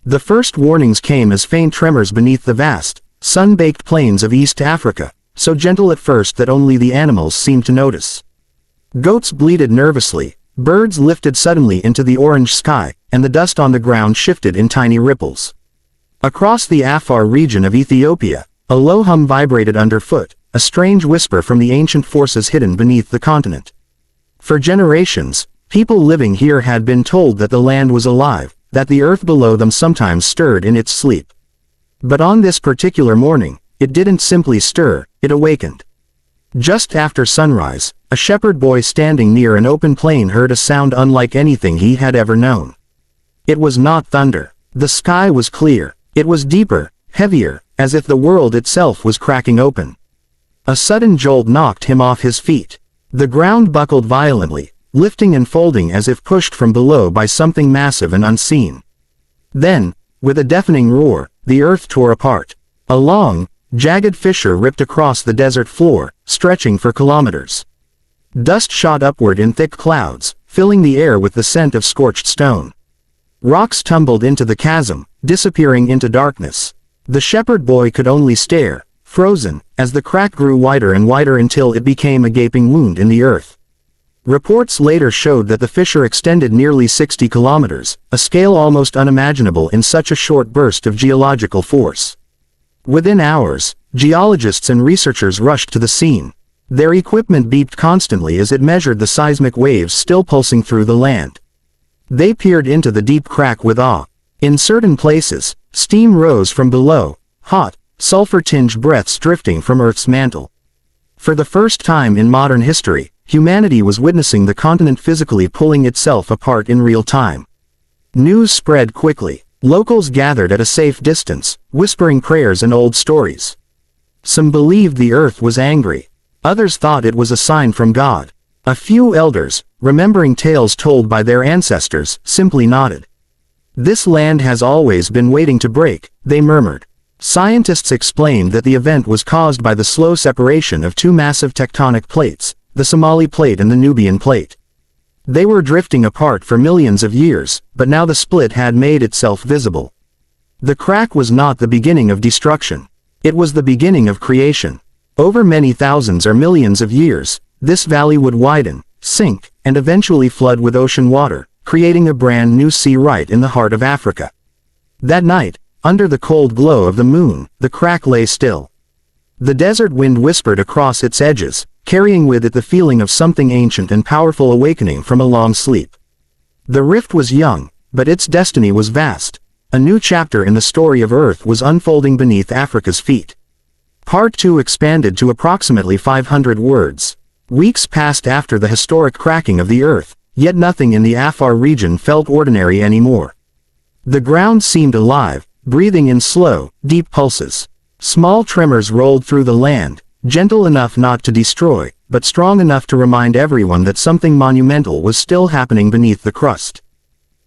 The first warnings came as faint tremors beneath the vast, sun-baked plains of East Africa, so gentle at first that only the animals seemed to notice. Goats bleated nervously, birds lifted suddenly into the orange sky, and the dust on the ground shifted in tiny ripples. Across the Afar region of Ethiopia, a low hum vibrated underfoot, a strange whisper from the ancient forces hidden beneath the continent. For generations, people living here had been told that the land was alive, that the earth below them sometimes stirred in its sleep. But on this particular morning, it didn't simply stir, it awakened. Just after sunrise, a shepherd boy standing near an open plain heard a sound unlike anything he had ever known. It was not thunder. The sky was clear. It was deeper, heavier, as if the world itself was cracking open. A sudden jolt knocked him off his feet. The ground buckled violently, lifting and folding as if pushed from below by something massive and unseen. Then, with a deafening roar, the earth tore apart. A long, jagged fissure ripped across the desert floor, stretching for kilometers. Dust shot upward in thick clouds, filling the air with the scent of scorched stone. Rocks tumbled into the chasm, disappearing into darkness. The shepherd boy could only stare, frozen, as the crack grew wider and wider until it became a gaping wound in the earth. Reports later showed that the fissure extended nearly 60 kilometers, a scale almost unimaginable in such a short burst of geological force. Within hours, geologists and researchers rushed to the scene. Their equipment beeped constantly as it measured the seismic waves still pulsing through the land. They peered into the deep crack with awe. In certain places, steam rose from below, hot, sulfur-tinged breaths drifting from Earth's mantle. For the first time in modern history, humanity was witnessing the continent physically pulling itself apart in real time. News spread quickly. Locals gathered at a safe distance, whispering prayers and old stories. Some believed the earth was angry. Others thought it was a sign from God. A few elders, remembering tales told by their ancestors, simply nodded. This land has always been waiting to break, they murmured. Scientists explained that the event was caused by the slow separation of two massive tectonic plates, the Somali Plate and the Nubian Plate. They were drifting apart for millions of years, but now the split had made itself visible. The crack was not the beginning of destruction. It was the beginning of creation. Over many thousands or millions of years, this valley would widen, sink, and eventually flood with ocean water, creating a brand new sea right in the heart of Africa. That night, under the cold glow of the moon, the crack lay still. The desert wind whispered across its edges, carrying with it the feeling of something ancient and powerful awakening from a long sleep. The rift was young, but its destiny was vast. A new chapter in the story of Earth was unfolding beneath Africa's feet. Part 2 expanded to approximately 500 words. Weeks passed after the historic cracking of the Earth, yet nothing in the Afar region felt ordinary anymore. The ground seemed alive, breathing in slow, deep pulses. Small tremors rolled through the land, gentle enough not to destroy, but strong enough to remind everyone that something monumental was still happening beneath the crust.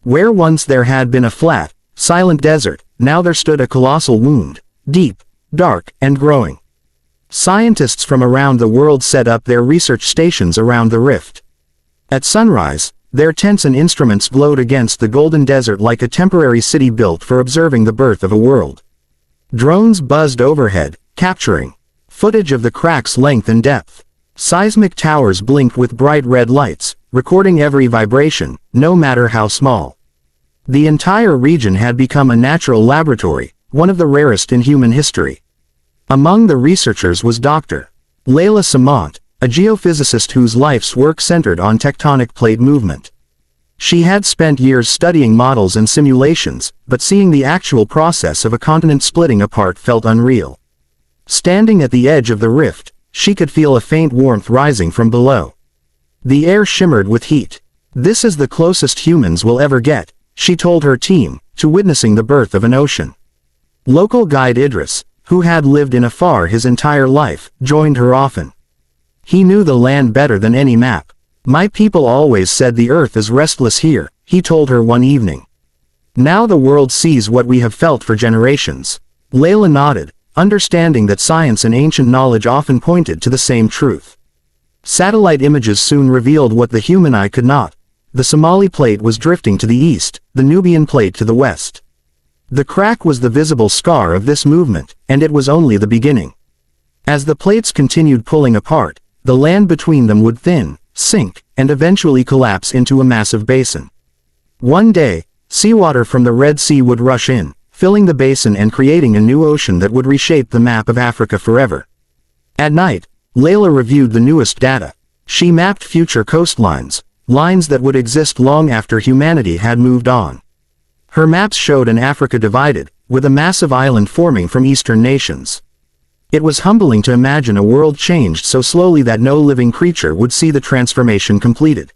Where once there had been a flat, silent desert, now there stood a colossal wound, deep, dark, and growing. Scientists from around the world set up their research stations around the rift. At sunrise, their tents and instruments glowed against the golden desert like a temporary city built for observing the birth of a world. Drones buzzed overhead, capturing footage of the crack's length and depth. Seismic towers blinked with bright red lights, recording every vibration, no matter how small. The entire region had become a natural laboratory, one of the rarest in human history. Among the researchers was Dr. Layla Samant, a geophysicist whose life's work centered on tectonic plate movement. She had spent years studying models and simulations, but seeing the actual process of a continent splitting apart felt unreal. Standing at the edge of the rift, she could feel a faint warmth rising from below. The air shimmered with heat. This is the closest humans will ever get, she told her team, to witnessing the birth of an ocean. Local guide Idris, who had lived in Afar his entire life, joined her often. He knew the land better than any map. My people always said the earth is restless here, he told her one evening. Now the world sees what we have felt for generations. Layla nodded, understanding that science and ancient knowledge often pointed to the same truth. Satellite images soon revealed what the human eye could not. The Somali Plate was drifting to the east, the Nubian Plate to the west. The crack was the visible scar of this movement, and it was only the beginning. As the plates continued pulling apart, the land between them would thin, sink, and eventually collapse into a massive basin. One day, seawater from the Red Sea would rush in, filling the basin and creating a new ocean that would reshape the map of Africa forever. At night, Layla reviewed the newest data. She mapped future coastlines, lines that would exist long after humanity had moved on. Her maps showed an Africa divided, with a massive island forming from eastern nations. It was humbling to imagine a world changed so slowly that no living creature would see the transformation completed.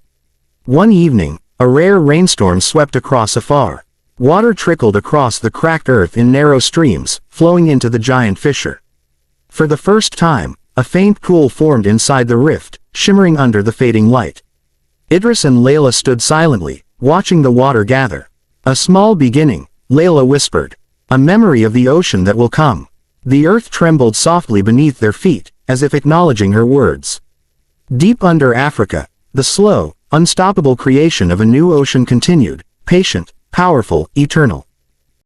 One evening, a rare rainstorm swept across afar. Water trickled across the cracked earth in narrow streams, flowing into the giant fissure. For the first time, a faint pool formed inside the rift, shimmering under the fading light. Idris and Layla stood silently, watching the water gather. "A small beginning," Layla whispered. "A memory of the ocean that will come." The earth trembled softly beneath their feet, as if acknowledging her words. Deep under Africa, the slow, unstoppable creation of a new ocean continued, patient, powerful, eternal.